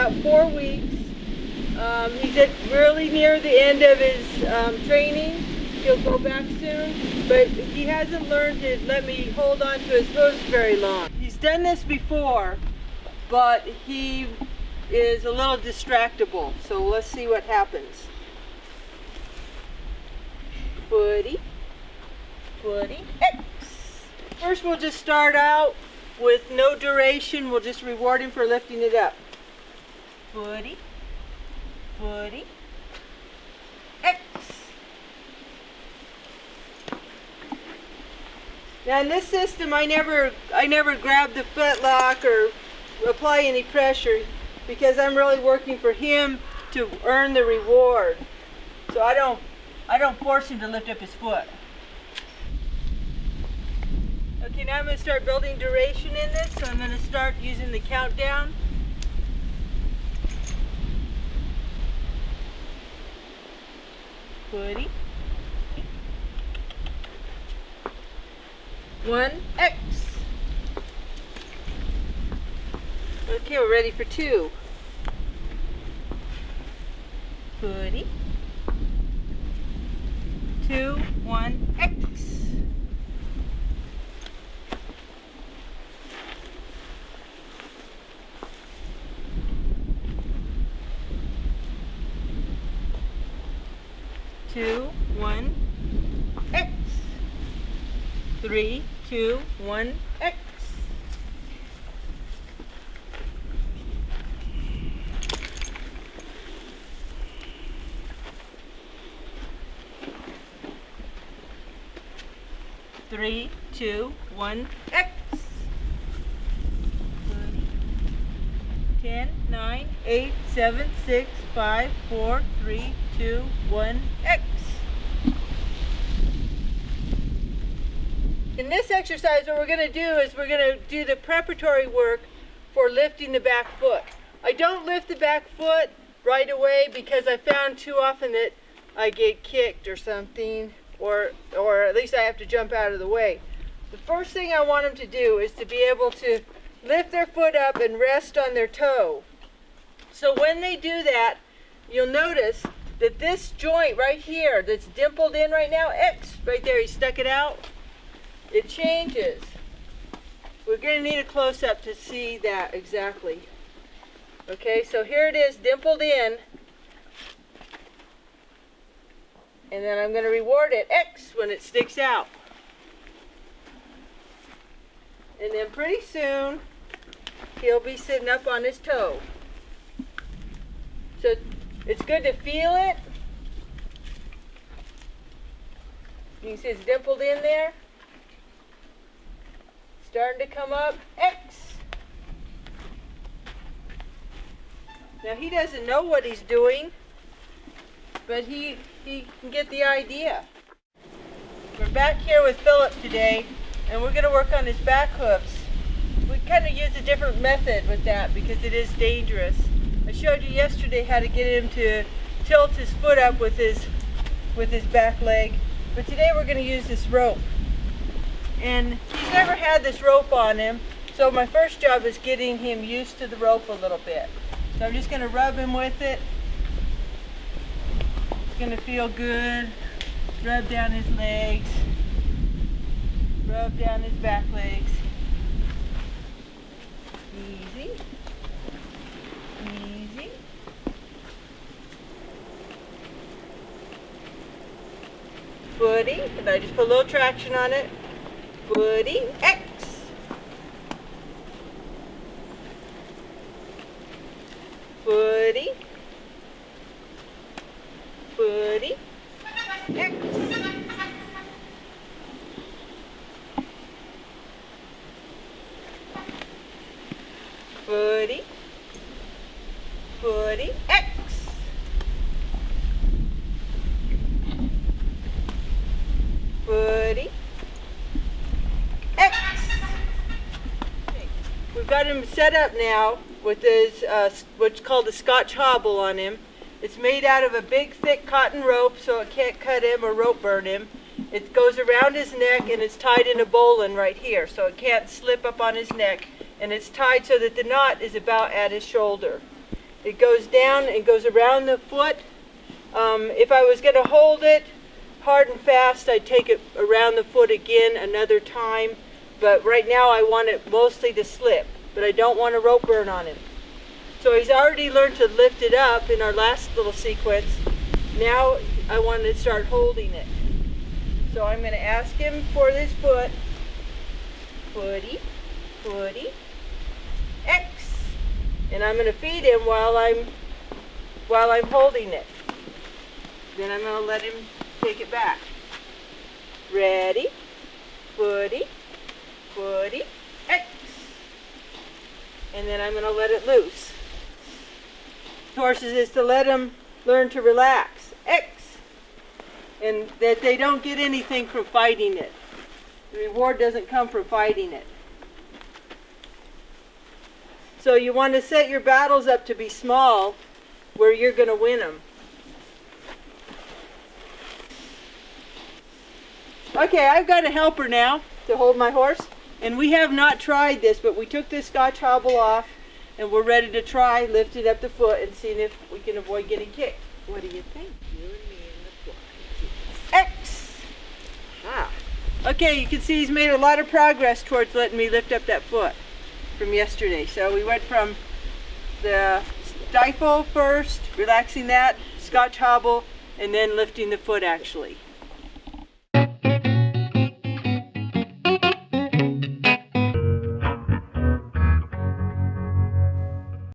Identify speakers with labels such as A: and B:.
A: about 4 weeks. He's at really near the end of his training. He'll go back soon, but he hasn't learned to let me hold on to his hooves very long. He's done this before, but he is a little distractible, so let's see what happens. Footy, footy, X. First we'll just start out with no duration. We'll just reward him for lifting it up. Footy, footy, X. Now in this system I never grab the foot lock or apply any pressure because I'm really working for him to earn the reward. So I don't force him to lift up his foot. Okay, now I'm going to start building duration in this, so I'm going to start using the countdown. Footy. 1, X. Okay, we're ready for 2. Footy. 2, 1, X. Two, 1, X. 3, 2, 1, X. Three, 2, 1, X. 10, 9, 8, 7, 6, 5, 4, 3, 2, 1, X. In this exercise, what we're going to do is we're going to do the preparatory work for lifting the back foot. I don't lift the back foot right away because I found too often that I get kicked or something, or at least I have to jump out of the way. The first thing I want them to do is to be able to lift their foot up and rest on their toe. So when they do that, you'll notice that this joint right here that's dimpled in right now, X, right there, he stuck it out, it changes. We're going to need a close-up to see that exactly. Okay, so here it is, dimpled in. And then I'm going to reward it, X, when it sticks out. And then pretty soon, he'll be sitting up on his toe. So it's good to feel it. You can see it's dimpled in there. Starting to come up, X. Now he doesn't know what he's doing, but he can get the idea. We're back here with Philip today, and we're going to work on his back hoofs. We kind of use a different method with that because it is dangerous. I showed you yesterday how to get him to tilt his foot up with his back leg, but today we're going to use this rope. And he's never had this rope on him, so my first job is getting him used to the rope a little bit. So I'm just going to rub him with it. It's going to feel good. Rub down his legs. Rub down his back legs. Easy. Easy. Footy, and I just put a little traction on it. Footy, X. Footy. Footy, X. Footy. Footy, X. Footy, X. We've got him set up now with his what's called a Scotch hobble on him. It's made out of a big thick cotton rope so it can't cut him or rope burn him. It goes around his neck and it's tied in a bowline right here so it can't slip up on his neck, and it's tied so that the knot is about at his shoulder. It goes down and goes around the foot. If I was going to hold it hard and fast, I'd take it around the foot again another time. But right now I want it mostly to slip, but I don't want a rope burn on him. So he's already learned to lift it up in our last little sequence. Now I want to start holding it. So I'm going to ask him for this foot. Footy, footy, X. And I'm going to feed him while I'm holding it. Then I'm going to let him take it back. Ready, footy, footy, X. And then I'm going to let it loose. Horses is to let them learn to relax. X. And that they don't get anything from fighting it. The reward doesn't come from fighting it. So you want to set your battles up to be small where you're going to win them. Okay, I've got a helper now to hold my horse. And we have not tried this, but we took this Scotch hobble off and we're ready to try lifting up the foot and seeing if we can avoid getting kicked. What do you think? You and me in the fly. X! Ah. Okay, you can see he's made a lot of progress towards letting me lift up that foot from yesterday. So we went from the stifle first, relaxing that, Scotch hobble, and then lifting the foot actually.